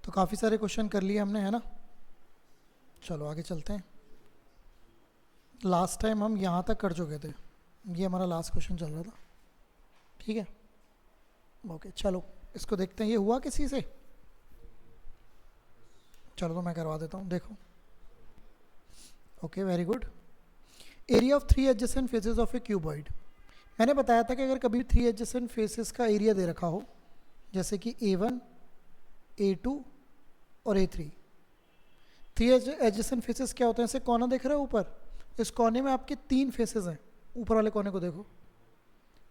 तो काफ़ी सारे क्वेश्चन कर लिए हमने, है ना। चलो आगे चलते हैं। लास्ट टाइम हम यहाँ तक कर चुके थे, ये हमारा लास्ट क्वेश्चन चल रहा था, ठीक है। ओके चलो इसको देखते हैं, ये हुआ किसी से। चलो तो मैं करवा देता हूँ, देखो। Okay very good. Area of 3 adjacent faces of A cuboid. मैंने बताया था कि अगर कभी 3 एडजेसेंट फेसेस का एरिया दे रखा हो, जैसे कि A1, A2 और A3। 3 एडजेसेंट फेसेस क्या होते हैं, ऐसे कोना देख रहे हो ऊपर, इस कोने में आपके 3 फेसेस हैं। ऊपर वाले कोने को देखो,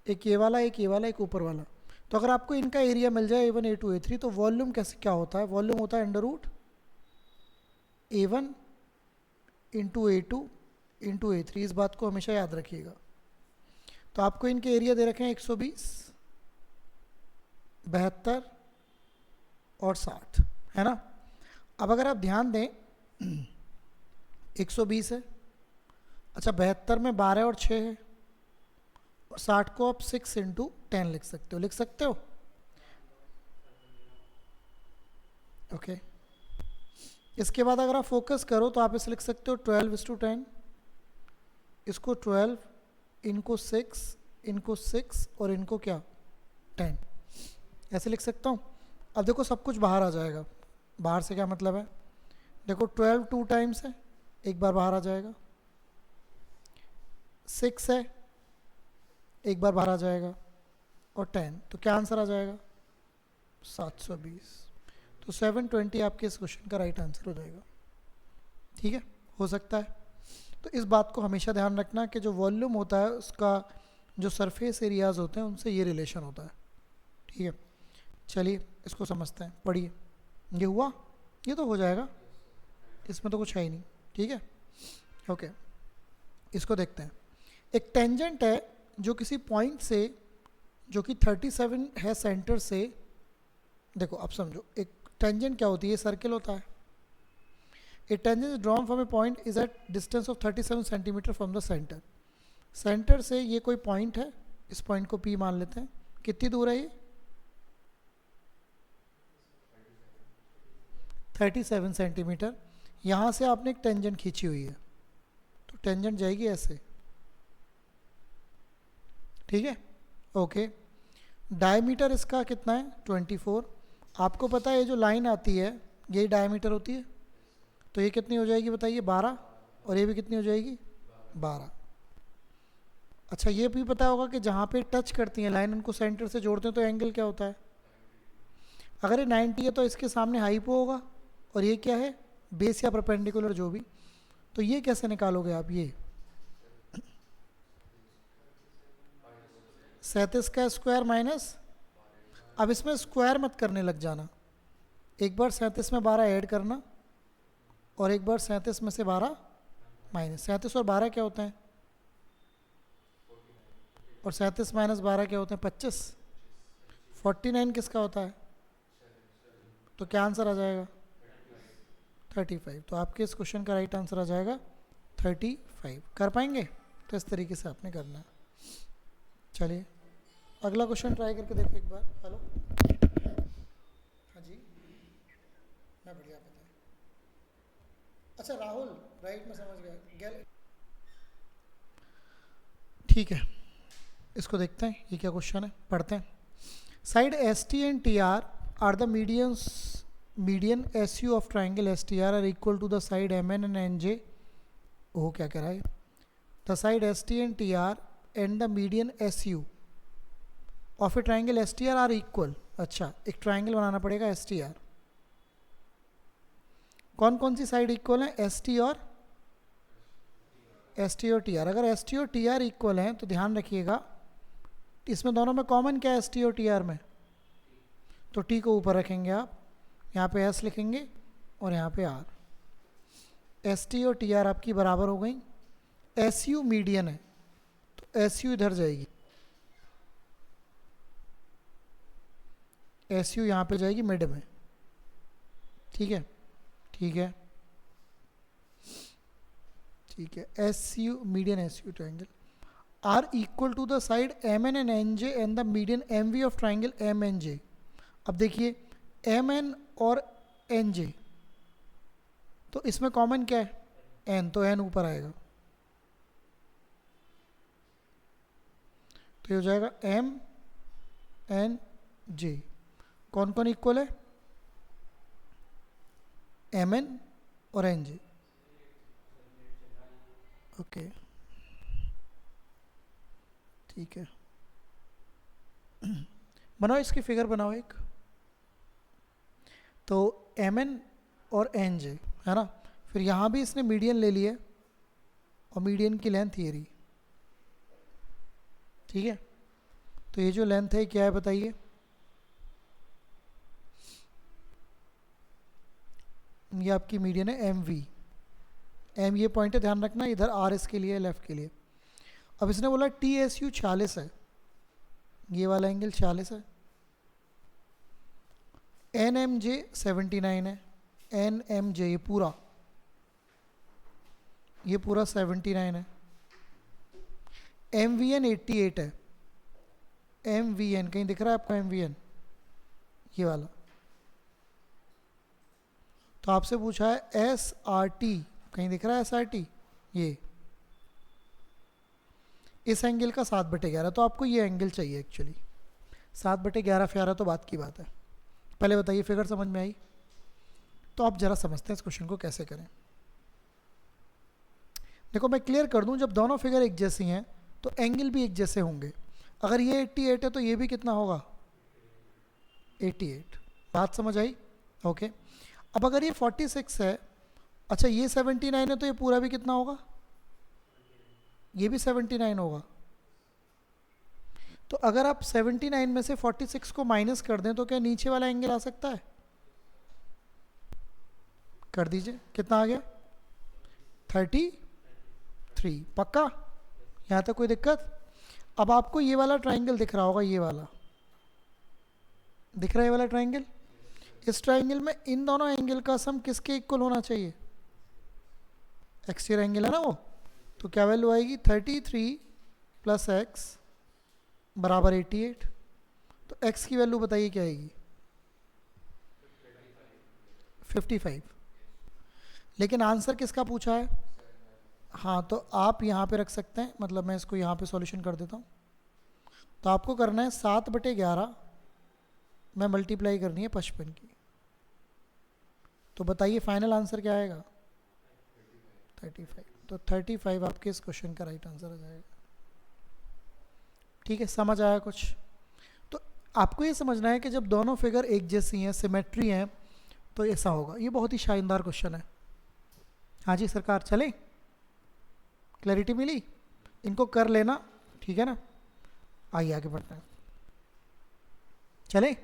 एक ये वाला, एक ये वाला, एक ऊपर वाला। तो अगर आपको इनका एरिया मिल जाए A1, A2, A3, तो वॉल्यूम कैसे क्या होता है, वॉल्यूम होता है under root A1 into A2 into A3। इस बात को हमेशा याद रखिएगा। तो आपको इनके एरिया दे रखे हैं 120, 72 और 60, है ना। अब अगर आप ध्यान दें 120 है, अच्छा 72 में 12 और 6 है, और 60 को आप 6 इंटू 10 लिख सकते हो, लिख सकते हो। ओके इसके बाद अगर आप फोकस करो तो आप इसे लिख सकते हो 12:10, इसको 12, इनको 6, इनको 6 और इनको क्या 10, ऐसे लिख सकता हूँ। अब देखो सब कुछ बाहर आ जाएगा। बाहर से क्या मतलब है, देखो 12 2 टाइम्स है, एक बार बाहर आ जाएगा। 6 है, एक बार बाहर आ जाएगा। और 10, तो क्या आंसर आ जाएगा 720। तो 720 आपके इस क्वेश्चन का राइट आंसर हो जाएगा, ठीक है। हो सकता है। तो इस बात को हमेशा ध्यान रखना कि जो वॉल्यूम होता है उसका जो सरफेस एरियाज होते हैं उनसे ये रिलेशन होता है, ठीक है। चलिए इसको समझते हैं, पढ़िए। ये हुआ, ये तो हो जाएगा, इसमें तो कुछ है ही नहीं, ठीक है। ओके इसको देखते हैं। एक टेंजेंट है जो किसी पॉइंट से, जो कि 37 है सेंटर से। देखो अब समझो, एक टेंजेंट क्या होती है, सर्कल होता है। A tangent is drawn from a point is at distance of 37 centimetre from the centre. Centre से ये कोई पॉइंट है, इस पॉइंट को P मान लेते हैं। कितनी दूर है ये 37 सेंटीमीटर। यहाँ से आपने एक टेंजेंट खींची हुई है, तो टेंजेंट जाएगी ऐसे, ठीक है। ओके डायमीटर इसका कितना है 24। आपको पता है ये जो लाइन आती है यही डायमीटर होती है, तो ये कितनी हो जाएगी बताइए 12, और ये भी कितनी हो जाएगी 12। अच्छा ये भी पता होगा कि जहाँ पे टच करती हैं लाइन, उनको सेंटर से जोड़ते हैं तो एंगल क्या होता है। अगर ये 90 है तो इसके सामने हाइपो होगा, और ये क्या है बेस या परपेंडिकुलर जो भी। तो ये कैसे निकालोगे आप, ये 37 का स्क्वायर माइनस, अब इसमें स्क्वायर मत करने लग जाना, एक बार 37 में 12 ऐड करना, और एक बार 37 में से 12 माइनस। 37 और 12 क्या होते हैं, और 37 माइनस 12 क्या होते हैं 25। 49 किसका होता है, तो क्या आंसर आ जाएगा 35। तो आपके इस क्वेश्चन का राइट आंसर आ जाएगा 35। कर पाएंगे, तो इस तरीके से आपने करना है। चलिए अगला क्वेश्चन ट्राई करके देखो एक बार। हेलो हाँ जी, मैं बढ़िया, बताएं। अच्छा राहुल, राइट में समझ गया, ठीक है। इसको देखते हैं ये क्या क्वेश्चन है, पढ़ते हैं। Side S T and T R the median S U of triangle S T R equal to the side M N and N J. वो क्या कह रहा है, the side S T and T R and the median S U of a triangle S T R equal. अच्छा एक triangle बनाना पड़ेगा S T are. कौन कौन सी साइड इक्वल है, एस टी और टी आर। अगर एस टी और T R equal हैं तो ध्यान रखिएगा इसमें दोनों में कॉमन क्या है, एस टी और टी आर में, तो टी को ऊपर रखेंगे आप, यहाँ पे एस लिखेंगे और यहाँ पे आर। एस टी और टी आर आपकी बराबर हो गई। एस यू मीडियन है तो एस यू इधर जाएगी, एस यू यहाँ पे जाएगी मिड में, ठीक है, ठीक है, ठीक है। S U median S U triangle are equal to the side M N and N J and the median M V of triangle M N J. अब देखिए एम एन और एन जे, तो इसमें कॉमन क्या है? N, तो N ऊपर आएगा, तो ये हो जाएगा एम एन जे। कौन कौन इक्वल है? एम एन और एन जे। ओके, ठीक है। बनाओ इसकी फिगर बनाओ एक। तो एम एन और एन जे है ना, फिर यहाँ भी इसने मीडियन ले लिए और मीडियन की लेंथ ये रही, ठीक है। तो ये जो लेंथ है क्या है बताइए? ये आपकी मीडियन है एम वी। एम ये पॉइंट है, ध्यान रखना, इधर आर एस के लिए, लेफ्ट के लिए। अब इसने बोला टी एस यू 46 है, ये वाला एंगल 46 है। एन एम जे 79 है, एन एम जे ये पूरा 79 है। एम वी एन 88 है। एम वी एन कहीं दिख रहा है आपको? एम वी एन ये वाला। तो आपसे पूछा है एस आर टी, कहीं दिख रहा है एस आर टी? ये इस एंगल का 7/11, तो आपको ये एंगल चाहिए एक्चुअली। 7/11 फेरा तो बात की बात है। पहले बताइए फिगर समझ में आई? तो आप जरा समझते हैं इस क्वेश्चन को कैसे करें। देखो मैं क्लियर कर दूं, जब दोनों फिगर एक जैसी हैं तो एंगल भी एक जैसे होंगे। अगर ये 88 है तो ये भी कितना होगा? 88। बात समझ आई? ओके। अब अगर ये 46 है, अच्छा ये 79 है, तो ये पूरा भी कितना होगा? ये भी 79 होगा। तो अगर आप 79 में से 46 को माइनस कर दें तो क्या नीचे वाला एंगल आ सकता है? कर दीजिए, कितना आ गया? 33। पक्का? यहाँ तक कोई दिक्कत? अब आपको ये वाला ट्राइंगल दिख रहा होगा, ये वाला दिख रहा है, ये वाला ट्राइंगल। इस ट्राइंगल में इन दोनों एंगल का सम किसके इक्वल होना चाहिए? एक्सटीरियर एंगल है ना वो। तो क्या वैल्यू आएगी? 33 प्लस एक्स बराबर 88। तो x की वैल्यू बताइए क्या आएगी? 55। लेकिन आंसर किसका पूछा है? हाँ, तो आप यहाँ पे रख सकते हैं, मतलब मैं इसको यहाँ पे सॉल्यूशन कर देता हूँ। तो आपको करना है 7/11 में मल्टीप्लाई करनी है 55 की। तो बताइए फाइनल आंसर क्या आएगा? 35। तो 35 आपके इस क्वेश्चन का राइट आंसर आ जाएगा। ठीक है, समझ आया कुछ? तो आपको ये समझना है कि जब दोनों फिगर एक जैसी हैं, सिमेट्री हैं, तो ऐसा होगा। ये बहुत ही शानदार क्वेश्चन है। हाँ जी सरकार, चलें? क्लैरिटी मिली? इनको कर लेना, ठीक है ना? आइए आगे बढ़ते हैं। चलें?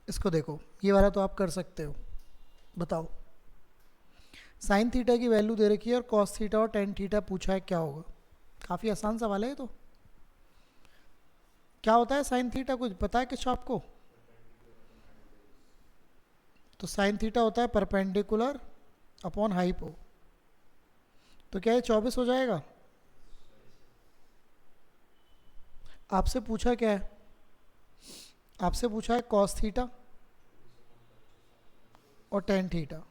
इसको देखो, ये वाला तो आप कर सकते हो। बताओ, साइन थीटा की वैल्यू दे रखी है और कॉस थीटा और टेन थीटा पूछा है, क्या होगा? काफ़ी आसान सवाल है ये तो। क्या होता है साइन थीटा, कुछ पता है कुछ आपको? तो साइन थीटा होता है परपेंडिकुलर अपॉन हाइपो। तो क्या ये 24 हो जाएगा? आपसे पूछा क्या है? आपसे पूछा है कॉस थीटा और टेन थीटा,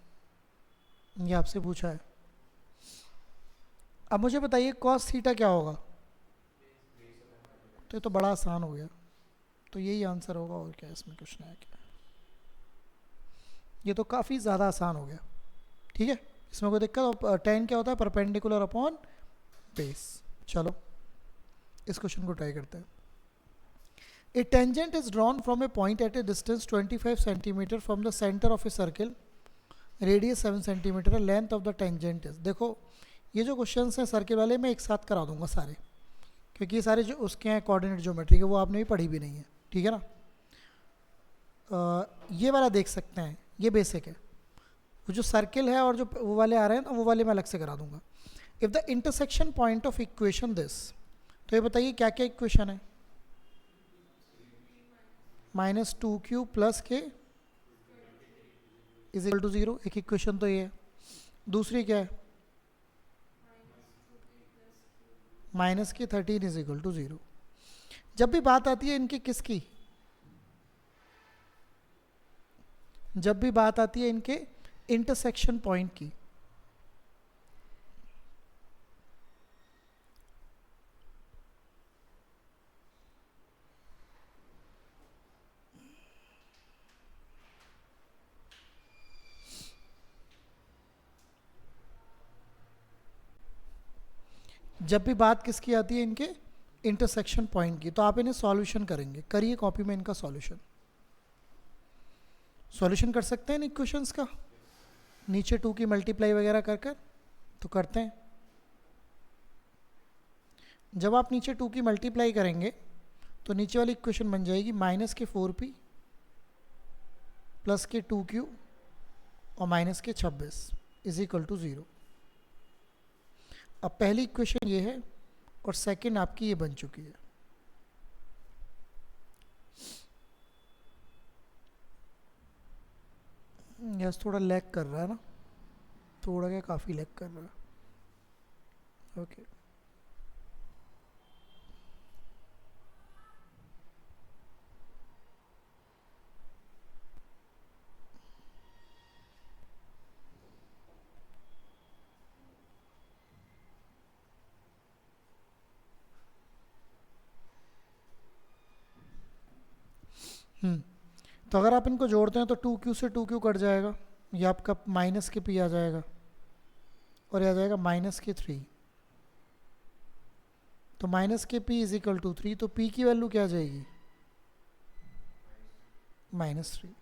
ये आपसे पूछा है। अब मुझे बताइए कॉस थीटा क्या होगा? तो ये तो बड़ा आसान हो गया, तो यही आंसर होगा, और क्या इसमें कुछ नया क्या? ये तो काफ़ी ज़्यादा आसान हो गया, ठीक है, इसमें कोई दिक्कत? टेन क्या होता है? Perpendicular upon base. चलो इस क्वेश्चन को ट्राई करते हैं। A tangent is drawn from a point at a distance 25 centimetre from the centre of a circle, radius 7 centimetre, length of the tangent is. देखो ये जो क्वेश्चन हैं सर्किल वाले, मैं एक साथ करा दूंगा सारे, क्योंकि ये सारे जो उसके हैं कोऑर्डिनेट ज्योमेट्री के, वो आपने भी पढ़ी भी नहीं है, ठीक है ना? ये वाला देख सकते हैं, ये बेसिक है। वो जो सर्किल है और जो वो वाले आ रहे हैं ना, वो वाले मैं अलग से करा दूंगा। If the intersection point of equation this, तो ये बताइए क्या क्या इक्वेशन है? -2q प्लस के इज इक्वल टू 0, एक इक्वेशन तो ये है। दूसरी क्या है? -13 इज इक्वल टू 0। जब भी बात आती है इनकी किसकी, जब भी बात आती है इनके इंटरसेक्शन पॉइंट की, जब भी बात किसकी आती है इनके इंटरसेक्शन पॉइंट की, तो आप इन्हें सॉल्यूशन करेंगे। करिए कॉपी में इनका सॉल्यूशन। सॉल्यूशन कर सकते हैं इन इक्वेशंस का, नीचे 2 की मल्टीप्लाई वगैरह कर कर, तो करते हैं। जब आप नीचे 2 की मल्टीप्लाई करेंगे तो नीचे वाली इक्वेशन बन जाएगी माइनस के 4p प्लस के 2q और माइनस के 26 इज इक्वल टू 0। अब पहली इक्वेशन ये है और सेकंड आपकी ये बन चुकी है। यस, थोड़ा लैग कर रहा है ना, थोड़ा क्या काफ़ी लैग कर रहा है। ओके तो अगर आप इनको जोड़ते हैं तो 2q से 2q कट जाएगा, ये आपका माइनस के p आ जाएगा और ये आ जाएगा माइनस के 3। तो माइनस के p इज इक्वल टू 3, तो p की वैल्यू क्या आ जाएगी? -3।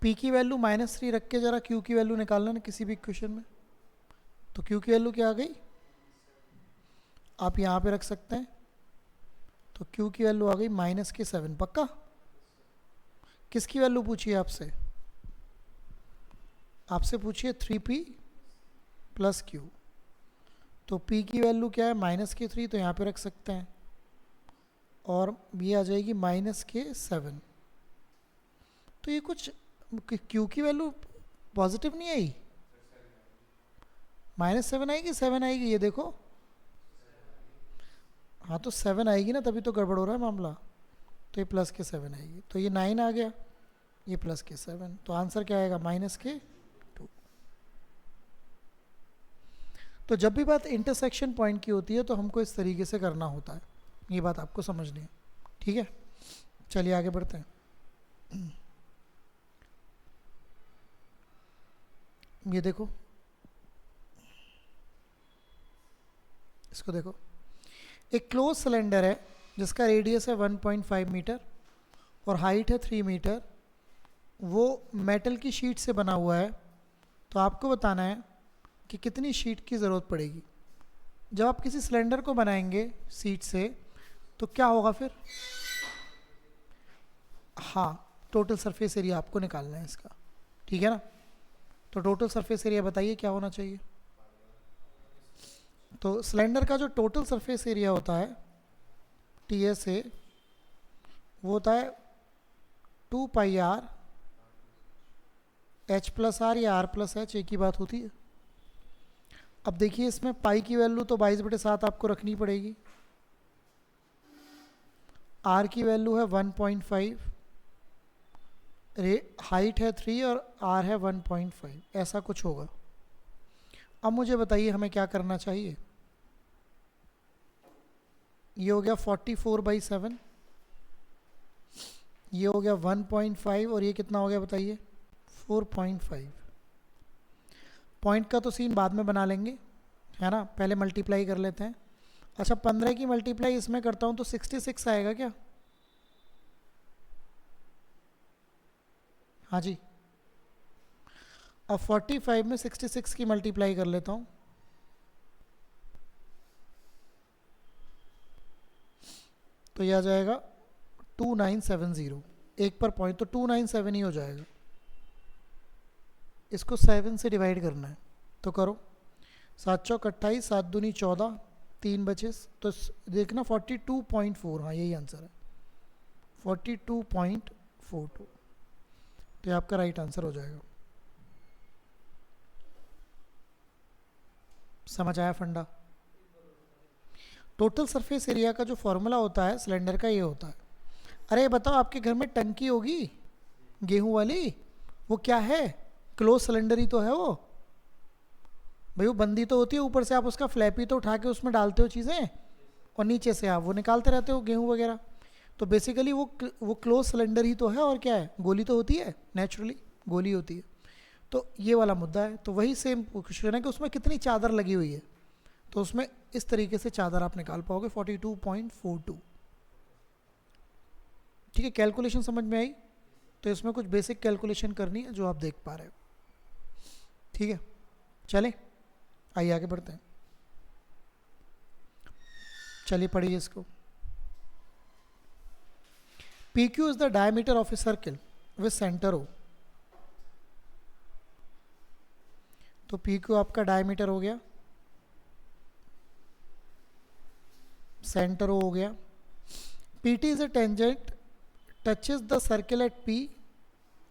p की वैल्यू -3 रख के जरा q की वैल्यू निकालना ना किसी भी इक्वेशन में। तो q की वैल्यू क्या आ गई? आप यहाँ पे रख सकते हैं, तो q की वैल्यू आ गई -7। पक्का? किसकी वैल्यू पूछिए आपसे? आपसे पूछिए 3p प्लस q। तो p की वैल्यू क्या है? -3, तो यहाँ पे रख सकते हैं, और ये आ जाएगी -7। तो ये कुछ q की वैल्यू पॉजिटिव नहीं आई, -7 आएगी, 7 आएगी, ये देखो। हाँ तो 7 आएगी ना, तभी तो गड़बड़ हो रहा है मामला। तो ये प्लस के 7 आएगी, तो ये 9 आ गया, ये प्लस के 7, तो आंसर क्या आएगा? -2। तो जब भी बात इंटरसेक्शन पॉइंट की होती है तो हमको इस तरीके से करना होता है, ये बात आपको समझनी है। ठीक है, चलिए आगे बढ़ते हैं। ये देखो, इसको देखो, एक क्लोज सिलेंडर है जिसका रेडियस है 1.5 मीटर और हाइट है 3 मीटर। वो मेटल की शीट से बना हुआ है। तो आपको बताना है कि कितनी शीट की ज़रूरत पड़ेगी। जब आप किसी सिलेंडर को बनाएंगे शीट से तो क्या होगा फिर? हाँ, टोटल सरफेस एरिया आपको निकालना है इसका, ठीक है ना। तो टोटल सरफेस एरिया बताइए क्या होना चाहिए? तो सिलेंडर का जो टोटल सरफेस एरिया होता है TSA, वो होता है 2πr h प्लस आर या r प्लस एच, एक ही बात होती है। अब देखिए, इसमें पाई की वैल्यू तो 22/7 आपको रखनी पड़ेगी, r की वैल्यू है 1.5, हाइट है 3 और r है 1.5, ऐसा कुछ होगा। अब मुझे बताइए हमें क्या करना चाहिए। ये हो गया 44/7, ये हो गया 1.5 और ये कितना हो गया बताइए? 4.5। पॉइंट का तो सीन बाद में बना लेंगे, है ना, पहले मल्टीप्लाई कर लेते हैं। अच्छा, 15 की मल्टीप्लाई इसमें करता हूँ तो 66 आएगा क्या? हाँ जी। अब 45 में 66 की मल्टीप्लाई कर लेता हूँ, तो यह आ जाएगा 2970। एक पर पॉइंट तो 297 ही हो जाएगा। इसको 7 से डिवाइड करना है, तो करो। 7 चौक 28, 7 दूनी 14, 3 बचे, तो देखना 42.4, हाँ यही आंसर है, 42.42। तो ये आपका राइट आंसर हो जाएगा। समझ आया फंडा? टोटल सरफेस एरिया का जो फॉर्मूला होता है सिलेंडर का ये होता है। अरे बताओ, आपके घर में टंकी होगी गेहूं वाली, वो क्या है? क्लोज सिलेंडर ही तो है वो भाई। वो बंदी तो होती है, ऊपर से आप उसका फ्लैपी तो उठा के उसमें डालते हो चीज़ें, और नीचे से आप वो निकालते रहते हो गेहूं वगैरह। तो बेसिकली वो क्लोज सिलेंडर ही तो है, और क्या है? गोली तो होती है, नेचुरली गोली होती है। तो ये वाला मुद्दा है। तो वही सेम क्वेश्चन है कि उसमें कितनी चादर लगी हुई है, तो उसमें इस तरीके से चादर आप निकाल पाओगे 42.42। ठीक है, कैलकुलेशन समझ में आई? तो इसमें कुछ बेसिक कैलकुलेशन करनी है जो आप देख पा रहे हो। ठीक है, चलें आइए आगे बढ़ते हैं। चलिए पढ़िए इसको। P Q is the diameter of a circle with centre O. तो पी क्यू आपका डायमीटर हो गया, सेंटर ओ हो गया। P T is a tangent touches the circle eight P,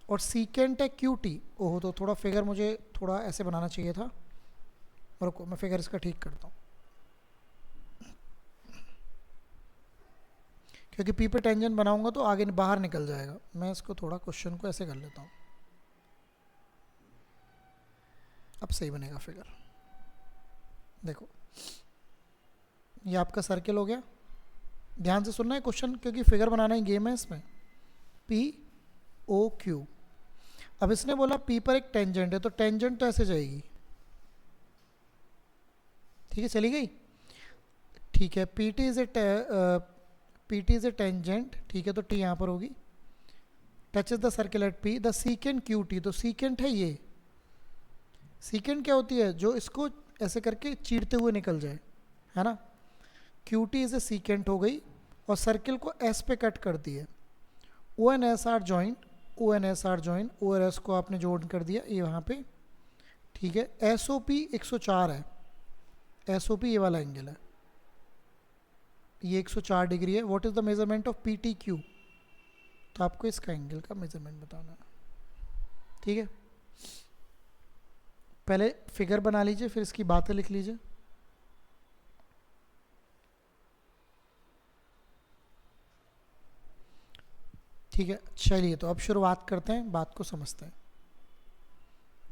और सीकेंट है क्यू टी। ओहो, तो थोड़ा फिगर मुझे थोड़ा ऐसे बनाना चाहिए था। रुको, मैं फिगर इसका ठीक करता हूँ, क्योंकि पी पे टेंजेंट बनाऊंगा तो आगे बाहर निकल जाएगा। मैं इसको थोड़ा क्वेश्चन को ऐसे कर लेता हूँ, अब सही बनेगा फिगर। देखो, ये आपका सर्किल हो गया। ध्यान से सुनना है क्वेश्चन, क्योंकि फिगर बनाना ही गेम है इसमें। P O Q. अब इसने बोला पी पर एक टेंजेंट है, तो टेंजेंट तो ऐसे जाएगी। ठीक है, चली गई। ठीक है, P T is A P T is a tangent. ठीक है, तो टी यहाँ पर होगी। Touches the circle eight P, the secant Q T. तो सीकेंट है ये। सीकेंट क्या होती है? जो इसको ऐसे करके चीरते हुए निकल जाए, है ना। Q T is a secant हो गई, और सर्किल को एस पे कट करती है। O N S R joint, O N S R joint, O और एस को आपने जोड़ कर दिया ये वहाँ पे। ठीक है, एस ओ पी 104 है। एस ओ पी ये वाला एंगल है, ये 104 डिग्री है। What is the measurement of P T Q? तो आपको इसका एंगल का मेजरमेंट बताना है। ठीक है, पहले फिगर बना लीजिए, फिर इसकी बातें लिख लीजिए। ठीक है, चलिए तो अब शुरुआत करते हैं, बात को समझते हैं।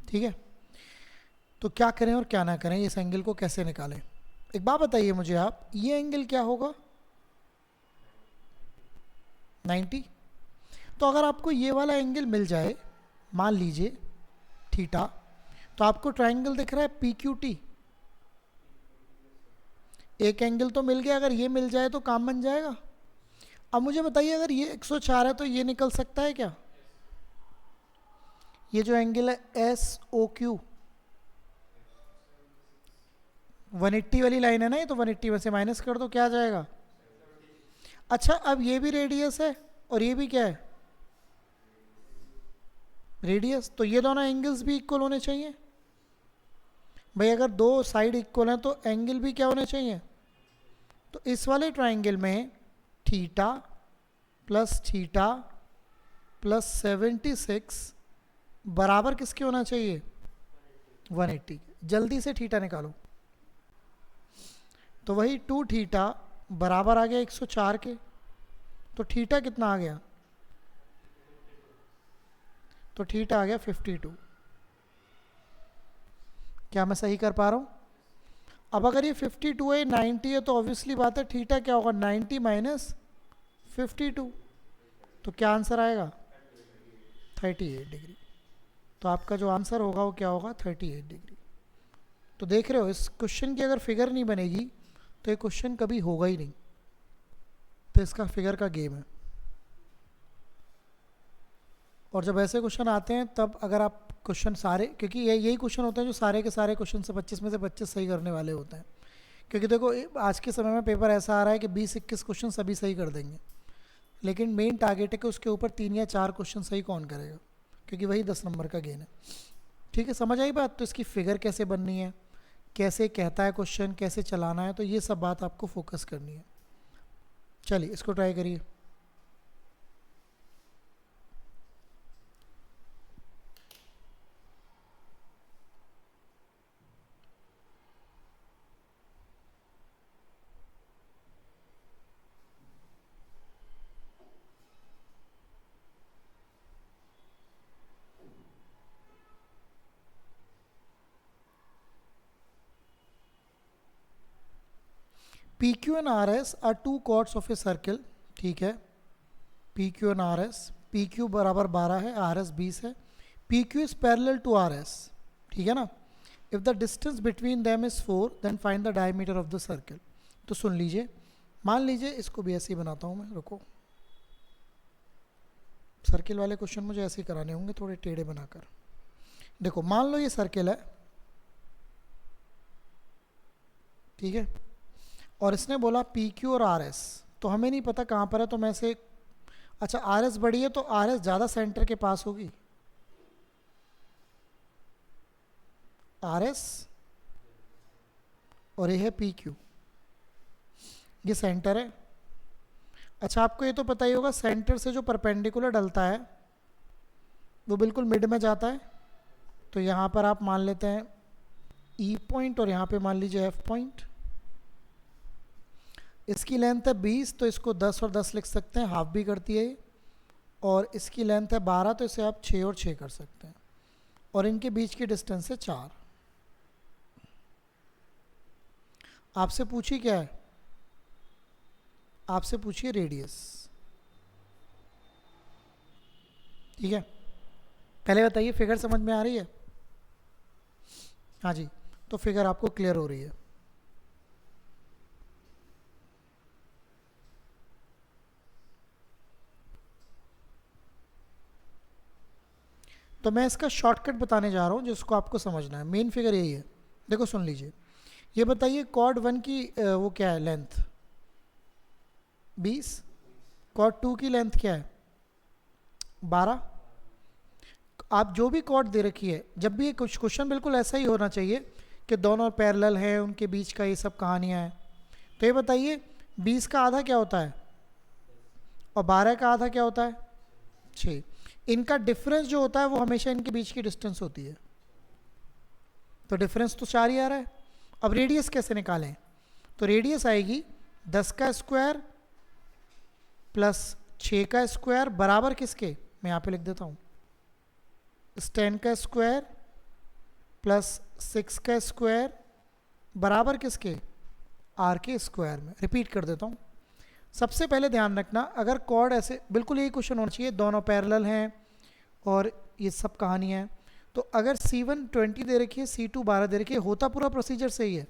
ठीक है, तो क्या करें और क्या ना करें, इस एंगल को कैसे निकालें? एक बात बताइए मुझे आप, ये एंगल क्या होगा? 90। तो अगर आपको ये वाला एंगल मिल जाए, मान लीजिए थीटा, तो आपको ट्रायंगल दिख रहा है पी क्यू टी। एक एंगल तो मिल गया, अगर ये मिल जाए तो काम बन जाएगा। अब मुझे बताइए, अगर ये 104 है तो ये निकल सकता है क्या? ये जो एंगल है एस ओ क्यू, 180 वाली लाइन है ना ये, तो 180 में से माइनस कर दो, क्या आ जाएगा? अच्छा, अब ये भी रेडियस है, और ये भी क्या है? रेडियस। तो ये दोनों एंगल्स भी इक्वल होने चाहिए भाई। अगर दो साइड इक्वल हैं तो एंगल भी क्या होने चाहिए? तो इस वाले ट्राइंगल में थीटा प्लस 76 बराबर किसके होना चाहिए? 180। जल्दी से थीटा निकालो। तो वही 2 थीटा बराबर आ गया 104 के। तो थीटा कितना आ गया? तो थीटा आ गया 52। क्या मैं सही कर पा रहा हूँ? अब अगर ये 52 है, 90 है, तो ऑब्वियसली बात है थीटा क्या होगा? 90 माइनस 52। तो क्या आंसर आएगा? 38 डिग्री। तो आपका जो आंसर होगा वो क्या होगा? 38 डिग्री। तो देख रहे हो, इस क्वेश्चन की अगर फिगर नहीं बनेगी तो ये क्वेश्चन कभी होगा ही नहीं। तो इसका फिगर का गेम है। और जब ऐसे क्वेश्चन आते हैं तब अगर आप क्वेश्चन सारे, क्योंकि यही क्वेश्चन होते हैं जो सारे के सारे क्वेश्चन से 25 में से 25 सही करने वाले होते हैं। क्योंकि देखो, आज के समय में पेपर ऐसा आ रहा है कि 20-21 क्वेश्चन सभी सही कर देंगे, लेकिन मेन टारगेट है कि उसके ऊपर 3 या 4 क्वेश्चन सही कौन करेगा, क्योंकि वही 10 नंबर का गेन है। ठीक है, समझ आई बात? तो इसकी फिगर कैसे बननी है, कैसे कहता है क्वेश्चन, कैसे चलाना है, तो ये सब बात आपको फोकस करनी है। चलिए इसको ट्राई करिए। P Q and R S are two chords of a circle, ठीक है, P Q and R S, P Q बराबर 12 है, आर एस 20 है, P Q is parallel to R S, ठीक है ना। If the distance between them is 4 then find the diameter of the circle. तो सुन लीजिए, मान लीजिए इसको भी ऐसे ही बनाता हूँ मैं, रुको, सर्किल वाले क्वेश्चन मुझे ऐसे ही कराने होंगे, थोड़े टेढ़े बनाकर। देखो मान लो ये सर्किल है, ठीक है, और इसने बोला पी क्यू और आर एस, तो हमें नहीं पता कहाँ पर है, तो मैं से, अच्छा आर एस बड़ी है तो आर एस ज़्यादा सेंटर के पास होगी, आर एस, और ये है पी क्यू, ये सेंटर है। अच्छा आपको ये तो पता ही होगा, सेंटर से जो परपेंडिकुलर डलता है वो बिल्कुल मिड में जाता है, तो यहाँ पर आप मान लेते हैं ई पॉइंट और यहाँ पे मान लीजिए एफ पॉइंट। इसकी लेंथ है 20, तो इसको 10 और 10 लिख सकते हैं, हाफ भी करती है ये, और इसकी लेंथ है 12, तो इसे आप 6 और 6 कर सकते हैं, और इनके बीच की डिस्टेंस है 4। आपसे पूछी क्या है, आपसे पूछिए रेडियस, ठीक है। पहले बताइए फिगर समझ में आ रही है? हाँ जी, तो फिगर आपको क्लियर हो रही है। तो मैं इसका शॉर्टकट बताने जा रहा हूँ जिसको आपको समझना है, मेन फिगर यही है। देखो सुन लीजिए, ये बताइए कॉर्ड 1 की वो क्या है लेंथ, 20, कॉर्ड 2 की लेंथ क्या है, 12। आप जो भी कॉर्ड दे रखी है, जब भी कुछ क्वेश्चन बिल्कुल ऐसा ही होना चाहिए कि दोनों पैरेलल हैं, उनके बीच का ये सब कहानियाँ हैं। तो ये बताइए 20 का आधा क्या होता है और 12 का आधा क्या होता है, 6। इनका डिफरेंस जो होता है वो हमेशा इनके बीच की डिस्टेंस होती है, तो डिफरेंस तो 4 ही आ रहा है। अब रेडियस कैसे निकालें, तो रेडियस आएगी 10 का स्क्वायर प्लस 6 का स्क्वायर बराबर किसके, मैं यहाँ पे लिख देता हूँ, 10 का स्क्वायर प्लस 6 का स्क्वायर बराबर किसके, आर के स्क्वायर में। रिपीट कर देता हूँ, सबसे पहले ध्यान रखना, अगर कॉर्ड ऐसे बिल्कुल यही क्वेश्चन होना चाहिए, दोनों पैरेलल हैं और ये सब कहानी है, तो अगर C1 20 दे रखी है, C2 12 दे रखी है, होता पूरा प्रोसीजर सही है।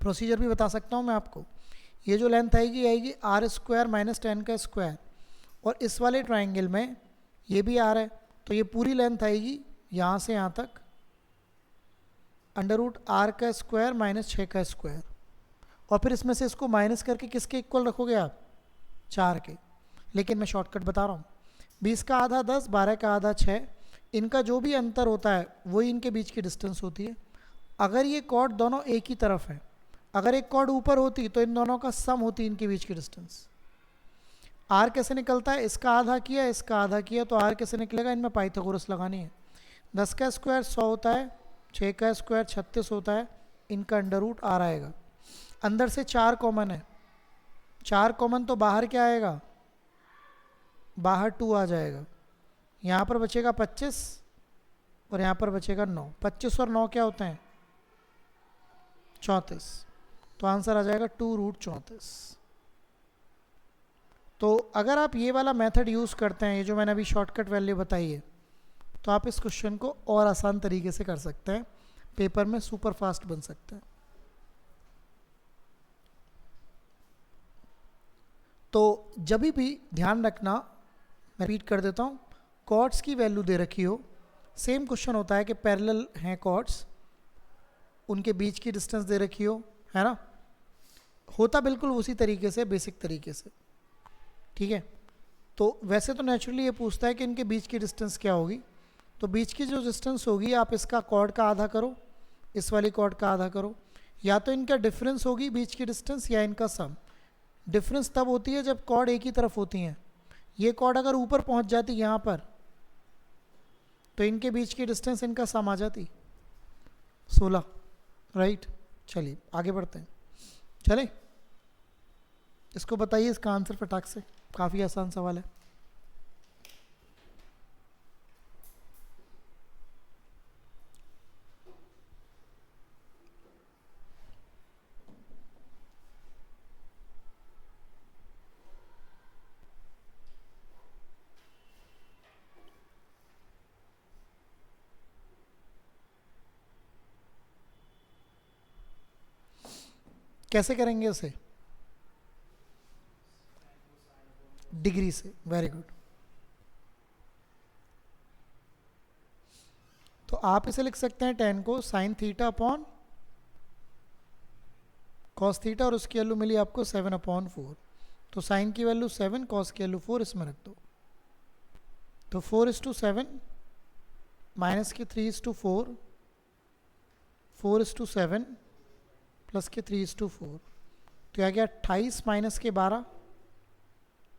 प्रोसीजर भी बता सकता हूँ मैं आपको, ये जो लेंथ आएगी आएगी आर स्क्वायर माइनस 10 का स्क्वायर, और इस वाले ट्राइंगल में ये भी आर है, तो ये पूरी लेंथ आएगी यहाँ से यहाँ तक अंडर रूट आर का स्क्वायर माइनस 6 का स्क्वायर, और फिर इसमें से इसको माइनस करके किसके इक्वल रखोगे आप, 4 के। लेकिन मैं शॉर्टकट बता रहा हूँ, 20 का आधा 10, 12 का आधा 6, इनका जो भी अंतर होता है वही इनके बीच की डिस्टेंस होती है। अगर ये कॉर्ड दोनों एक ही तरफ है, अगर एक कॉर्ड ऊपर होती तो इन दोनों का सम होती इनके बीच की डिस्टेंस। आर कैसे निकलता है, इसका आधा किया इसका आधा किया, तो आर कैसे निकलेगा, इनमें पाइथागोरस लगानी है। 10 का स्क्वायर 100 होता है, 6 का स्क्वायर 36 होता है, इनका अंडर रूट आर आएगा। अंदर से 4 कॉमन है, 4 कॉमन तो बाहर क्या आएगा, बाहर 2 आ जाएगा, यहाँ पर बचेगा 25 और यहाँ पर बचेगा 9। 25 और 9 क्या होते हैं, 34, तो आंसर आ जाएगा 2 रूट 34। तो अगर आप ये वाला मेथड यूज़ करते हैं, ये जो मैंने अभी शॉर्टकट वैल्यू बताई है, तो आप इस क्वेश्चन को और आसान तरीके से कर सकते हैं, पेपर में सुपर फास्ट बन सकते हैं। तो जब भी ध्यान रखना, मैं रिपीट कर देता हूँ, कॉर्ड्स की वैल्यू दे रखी हो, सेम क्वेश्चन होता है कि पैरेलल हैं कॉर्ड्स, उनके बीच की डिस्टेंस दे रखी हो, है ना, होता बिल्कुल उसी तरीके से, बेसिक तरीके से, ठीक है। तो वैसे तो नेचुरली ये पूछता है कि इनके बीच की डिस्टेंस क्या होगी, तो बीच की जो डिस्टेंस होगी आप इसका कॉर्ड का आधा करो, इस वाली कॉर्ड का आधा करो, या तो इनका डिफरेंस होगी बीच की डिस्टेंस या इनका सम। डिफरेंस तब होती है जब कॉर्ड एक ही तरफ होती हैं, ये कॉर्ड अगर ऊपर पहुंच जाती यहाँ पर, तो इनके बीच की डिस्टेंस इनका सम आ जाती 16, राइट। चलिए आगे बढ़ते हैं, चले, इसको बताइए इसका आंसर फटाक से, काफ़ी आसान सवाल है। कैसे करेंगे उसे? डिग्री से, वेरी गुड। तो आप इसे लिख सकते हैं tan को sine theta upon cos theta, और उसकी वैल्यू मिली आपको 7/4। तो साइन की वैल्यू 7, कॉस की वैल्यू 4, इसमें रख दो। तो 4:7 माइनस के 3:4, 4:7 प्लस के 3:4। तो यह गया 28 माइनस के 12,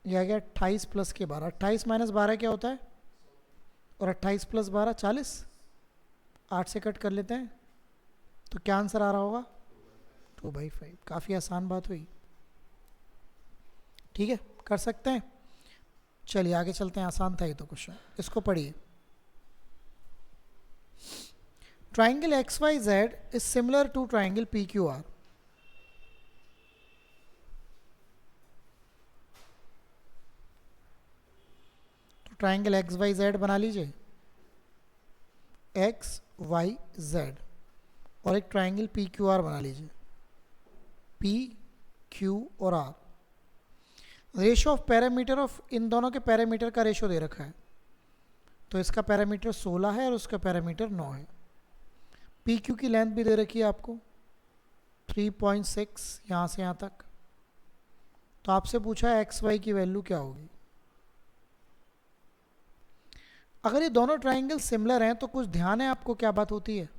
यह गया 28 प्लस के 12। 28 माइनस 12 क्या होता है? और 28 प्लस 12 40। 8 से कट कर लेते हैं, तो क्या आंसर आ रहा होगा? 2/5। काफ़ी आसान बात हुई। ठीक है, कर सकते हैं। चलिए आगे चलते हैं, आसान था ये तो क्वेश्चन। इसको पढ़िए। Triangle XYZ is similar to triangle PQR। तो ट्राइंगल XYZ बना लीजिए, XYZ, और एक ट्राइंगल PQR बना लीजिए, PQ और R। Ratio of parameter of, इन दोनों के पैरामीटर का रेशो दे रखा है। तो इसका पैरामीटर 16 है और उसका पैरामीटर 9 है। PQ की लेंथ भी दे रखी है आपको 3.6 यहाँ से यहाँ तक। तो आपसे पूछा है XY की वैल्यू क्या होगी। अगर ये दोनों ट्राइंगल सिमिलर हैं तो कुछ ध्यान है आपको क्या बात होती है,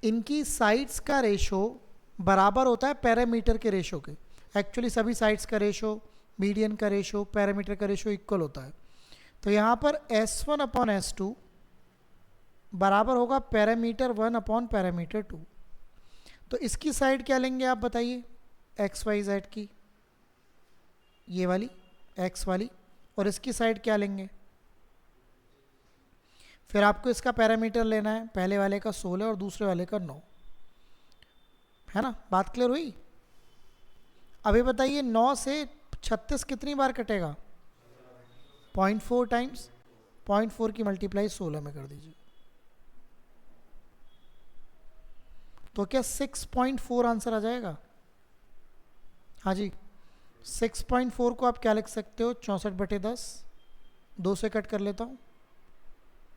इनकी साइड्स का रेशो बराबर होता है पैरामीटर के रेशो के। एक्चुअली सभी साइड्स का रेशो, मीडियन का रेशो, पैरामीटर का रेशो इक्वल होता है। तो यहाँ पर S1/S2 बराबर होगा पैरामीटर 1 पैरामीटर 2। तो इसकी साइड क्या लेंगे आप बताइए, XYZ की, ये वाली X वाली, और इसकी साइड क्या लेंगे? फिर आपको इसका पैरामीटर लेना है, पहले वाले का 16 और दूसरे वाले का 9, है ना? बात क्लियर हुई? अभी बताइए 9 से 36 कितनी बार कटेगा? 0.4 टाइम्स। 0.4 की मल्टीप्लाई 16 में कर दीजिए। तो क्या 6.4 आंसर आ जाएगा? हाँ जी, 6.4 को आप क्या लिख सकते हो? 64/10, 2 से कट कर लेता हूँ,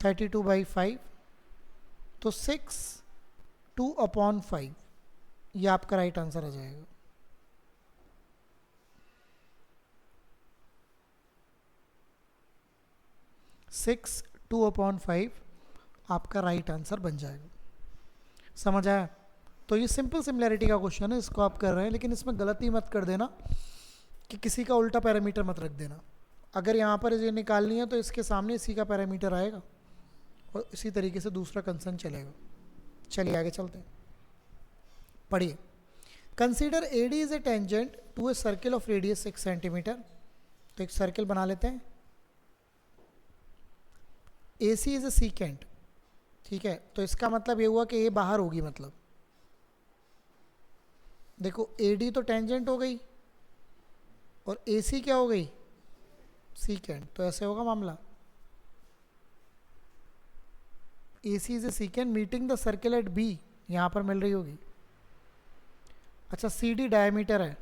32/5। तो 6 2/5, ये आपका राइट आंसर आ जाएगा। सिक्स 2/5 आपका राइट आंसर बन जाएगा। समझ आया? तो ये सिंपल सिमिलैरिटी का क्वेश्चन है, इसको आप कर रहे हैं, लेकिन इसमें गलती मत कर देना कि किसी का उल्टा पैरामीटर मत रख देना। अगर यहाँ पर ये निकालनी है तो इसके सामने इसी का पैरामीटर आएगा और इसी तरीके से दूसरा कंसर्न चलेगा। चलिए आगे चलते हैं, पढ़िए। Consider AD is a tangent to a circle of radius 6 centimetre. तो एक सर्किल बना लेते हैं। AC इज ए सीकेंट, ठीक है? तो इसका मतलब ये हुआ कि A बाहर होगी, मतलब देखो AD तो टेंजेंट हो गई और AC क्या हो गई? सीकेंट। तो ऐसे होगा मामला, AC is a secant meeting the circle eight B, यहाँ पर मिल रही होगी। अच्छा, CD डायमीटर है,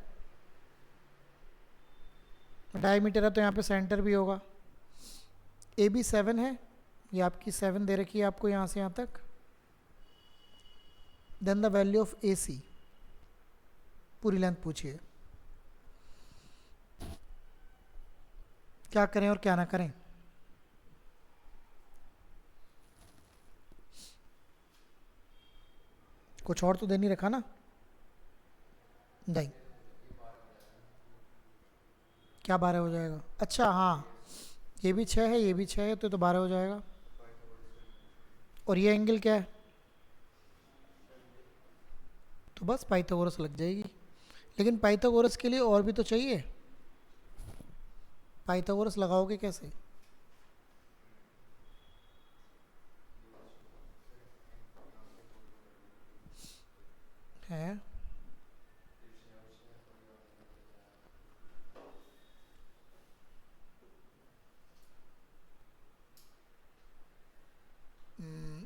डायमीटर है तो यहाँ पे सेंटर भी होगा। AB 7 है, ये आपकी 7 दे रखी है आपको यहाँ से यहाँ तक। Then the value of AC, पूरी लेंथ पूछिए, क्या करें और क्या ना करें। कुछ और तो दे नहीं रखा ना? नहीं, क्या 12 हो जाएगा? अच्छा हाँ, ये भी 6 है, ये भी 6 है, तो 12 हो जाएगा। और ये एंगल क्या है? तो बस पाइथागोरस लग जाएगी। लेकिन पाइथागोरस के लिए और भी तो चाहिए, पाइथागोरस लगाओगे कैसे? है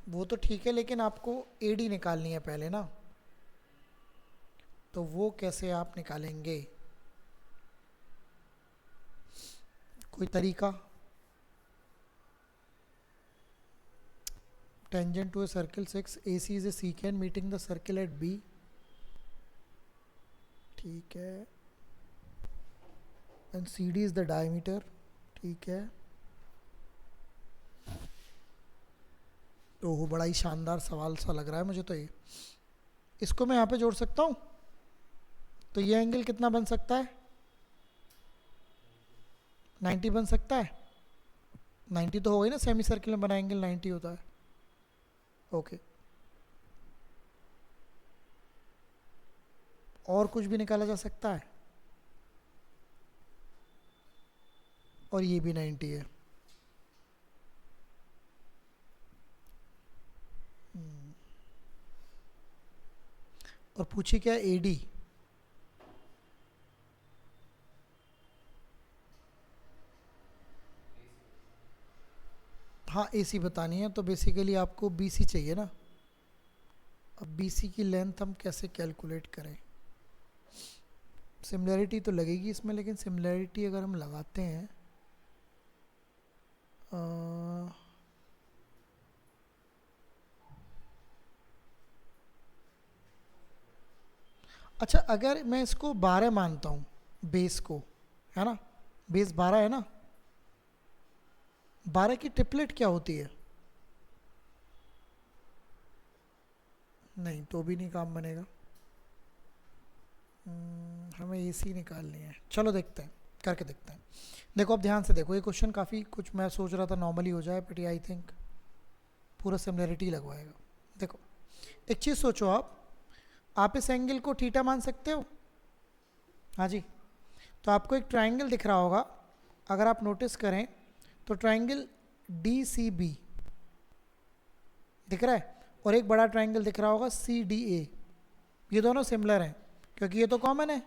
वो तो ठीक है, लेकिन आपको AD निकालनी है पहले ना। तो वो कैसे आप निकालेंगे? कोई तरीका? Tangent to a circle 6, AC is a secant meeting the circle at B. ठीक है. And CD is the diameter. ठीक है. ओह, बड़ा ही शानदार सवाल सा लग रहा है मुझे तो ये. इसको मैं यहाँ पे जोड़ सकता हूँ. तो ये एंगल कितना बन सकता है? 90 बन सकता है. 90 तो हो गई ना, सेमी सर्किल में बना एंगल 90 होता है. ओके. और कुछ भी निकाला जा सकता है. और ये भी 90 है. और पूछी क्या? AD. हाँ, AC बतानी है तो बेसिकली आपको BC चाहिए ना. अब BC की लेंथ हम कैसे कैलकुलेट करें? सिमिलरिटी तो लगेगी इसमें, लेकिन सिमिलरिटी अगर हम लगाते हैं अच्छा, अगर मैं इसको 12 मानता हूँ बेस को, है ना, बेस 12 है ना, 12 की ट्रिपलेट क्या होती है? नहीं, तो भी नहीं काम बनेगा. हमें AC निकालनी है. चलो देखते हैं, करके देखते हैं. देखो अब ध्यान से देखो, ये क्वेश्चन काफ़ी कुछ मैं सोच रहा था नॉर्मली हो जाए, बट आई थिंक पूरा सिमिलरिटी लगवाएगा. देखो एक चीज़ सोचो, आप इस एंगल को थीटा मान सकते हो. हाँ जी. तो आपको एक ट्रायंगल दिख रहा होगा, अगर आप नोटिस करें तो ट्रायंगल DCB दिख रहा है, और एक बड़ा ट्रायंगल दिख रहा होगा CDA. ये दोनों सिमिलर हैं क्योंकि ये तो कॉमन है.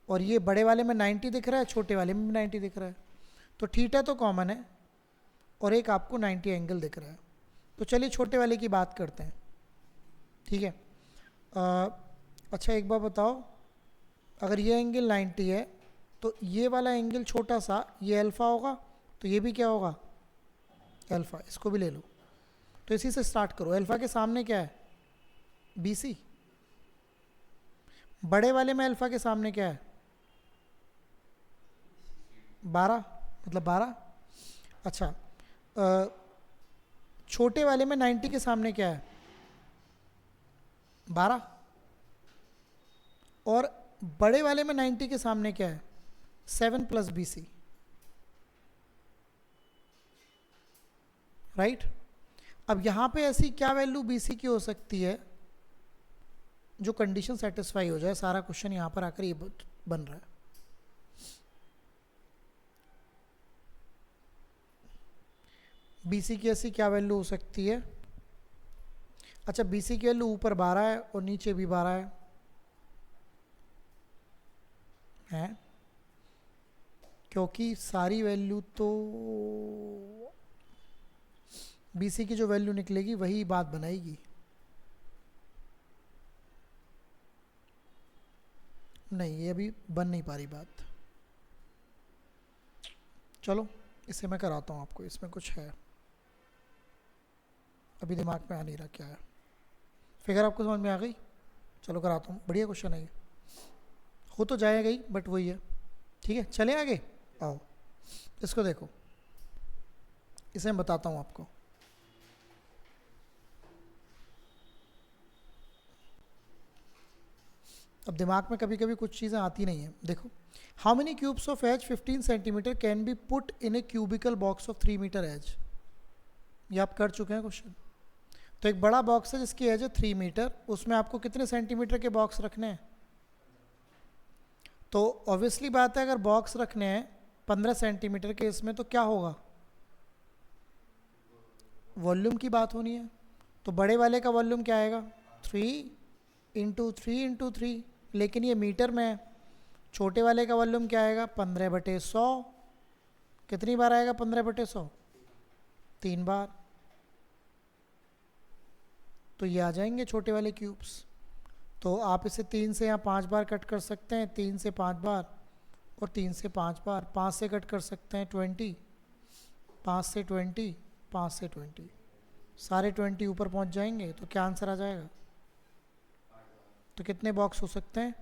और ये बड़े वाले में 90 दिख रहा है, छोटे वाले में भी 90 दिख रहा है. तो थीटा तो कॉमन है और एक आपको 90 एंगल दिख रहा है. तो चलिए छोटे वाले की बात करते हैं. ठीक है. अच्छा एक बार बताओ, अगर ये एंगल 90 है तो ये वाला एंगल छोटा सा, ये अल्फ़ा होगा, तो ये भी क्या होगा? अल्फ़ा. इसको भी ले लो. तो इसी से स्टार्ट करो. अल्फ़ा के सामने क्या है? BC. बड़े वाले में अल्फ़ा के सामने क्या है? 12, मतलब 12. अच्छा, छोटे वाले में 90 के सामने क्या है? 12. और बड़े वाले में 90 के सामने क्या है? 7 + BC. राइट. अब यहाँ पे ऐसी क्या वैल्यू BC की हो सकती है जो कंडीशन सेटिस्फाई हो जाए? सारा क्वेश्चन यहाँ पर आकर ये बन रहा है. BC की ऐसी क्या वैल्यू हो सकती है? अच्छा, BC की वैल्यू ऊपर 12 है और नीचे भी 12 है क्योंकि सारी वैल्यू तो BC की जो वैल्यू निकलेगी वही बात बनाएगी. नहीं, ये अभी बन नहीं पा रही बात. चलो इसे मैं कराता हूँ आपको, इसमें कुछ है अभी दिमाग में आ नहीं रहा क्या है. फिगर आपको समझ में आ गई? चलो कराता हूँ. बढ़िया क्वेश्चन है ये. हो तो जाएगा ही, बट वही है. ठीक है, चले आगे. आओ इसको देखो, इसे मैं बताता हूँ आपको. अब दिमाग में कभी कभी कुछ चीज़ें आती नहीं है. देखो, how many cubes of edge 15 centimetre can be put in a cubical box of 3 metre edge. ये आप कर चुके हैं क्वेश्चन. तो एक बड़ा बॉक्स है जिसकी एज है 3 मीटर, उसमें आपको कितने सेंटीमीटर के बॉक्स रखने हैं? तो ऑब्वियसली बात है, अगर बॉक्स रखने हैं 15 सेंटीमीटर के, इसमें तो क्या होगा? वॉल्यूम की बात होनी है. तो बड़े वाले का वॉल्यूम क्या आएगा? 3 × 3 × 3, लेकिन ये मीटर में है. छोटे वाले का वॉल्यूम क्या आएगा? 15/100. कितनी बार आएगा 15/100? 3 बार. तो ये आ जाएंगे छोटे वाले क्यूब्स. तो आप इसे 3 से यहाँ 5 बार कट कर सकते हैं, 3 से 5 बार और 3 से 5 बार, 5 से कट कर सकते हैं 20, 5 से 20, 5 से 20, सारे 20 ऊपर पहुँच जाएंगे। तो क्या आंसर आ जाएगा? तो कितने बॉक्स हो सकते हैं?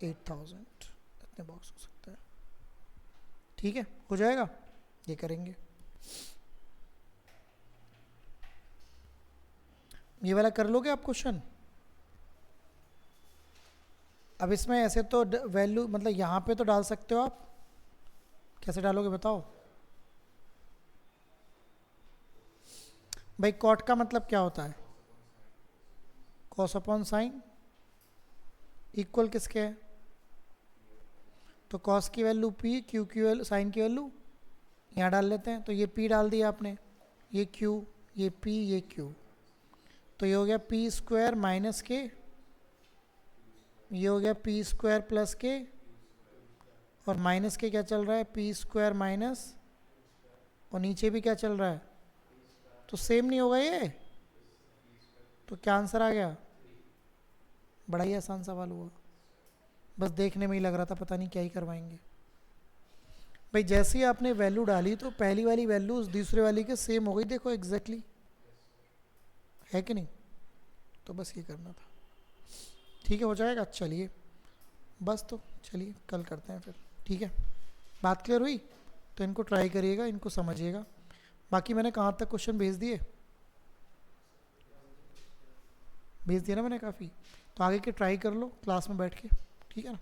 8000 इतने बॉक्स हो सकते हैं। ठीक है, हो जाएगा, ये करेंगे। ये वाला कर लोगे आप क्वेश्चन? अब इसमें ऐसे तो वैल्यू मतलब यहाँ पे तो डाल सकते हो आप, कैसे डालोगे बताओ भाई? कॉट का मतलब क्या होता है? कॉस अपॉन साइन इक्वल किसके है? तो कॉस की वैल्यू पी, क्यू की वैल्यू, साइन की वैल्यू यहाँ डाल लेते हैं। तो ये पी डाल दिया आपने, ये क्यू, ये पी, ये क्यू, तो ये हो गया पी स्क्वायर माइनस के, ये हो गया पी स्क्वायर प्लस के, और माइनस के क्या चल रहा है? पी स्क्वायर माइनस, और नीचे भी क्या चल रहा है? तो सेम नहीं होगा ये? तो क्या आंसर आ गया? बड़ा ही आसान सवाल हुआ, बस देखने में ही लग रहा था पता नहीं क्या ही करवाएंगे। भाई जैसे ही आपने वैल्यू डाली तो पहली वाली वैल्यू दूसरे वाली के सेम हो गई, देखो एग्जैक्टली, है कि नहीं? तो बस ये करना था। ठीक है, हो जाएगा। चलिए बस, तो चलिए कल करते हैं फिर। ठीक है, बात क्लियर हुई? तो इनको ट्राई करिएगा, इनको समझिएगा। बाकी मैंने कहाँ तक क्वेश्चन भेज दिए? भेज दिया ना मैंने काफ़ी, तो आगे के ट्राई कर लो क्लास में बैठ के। ठीक है ना?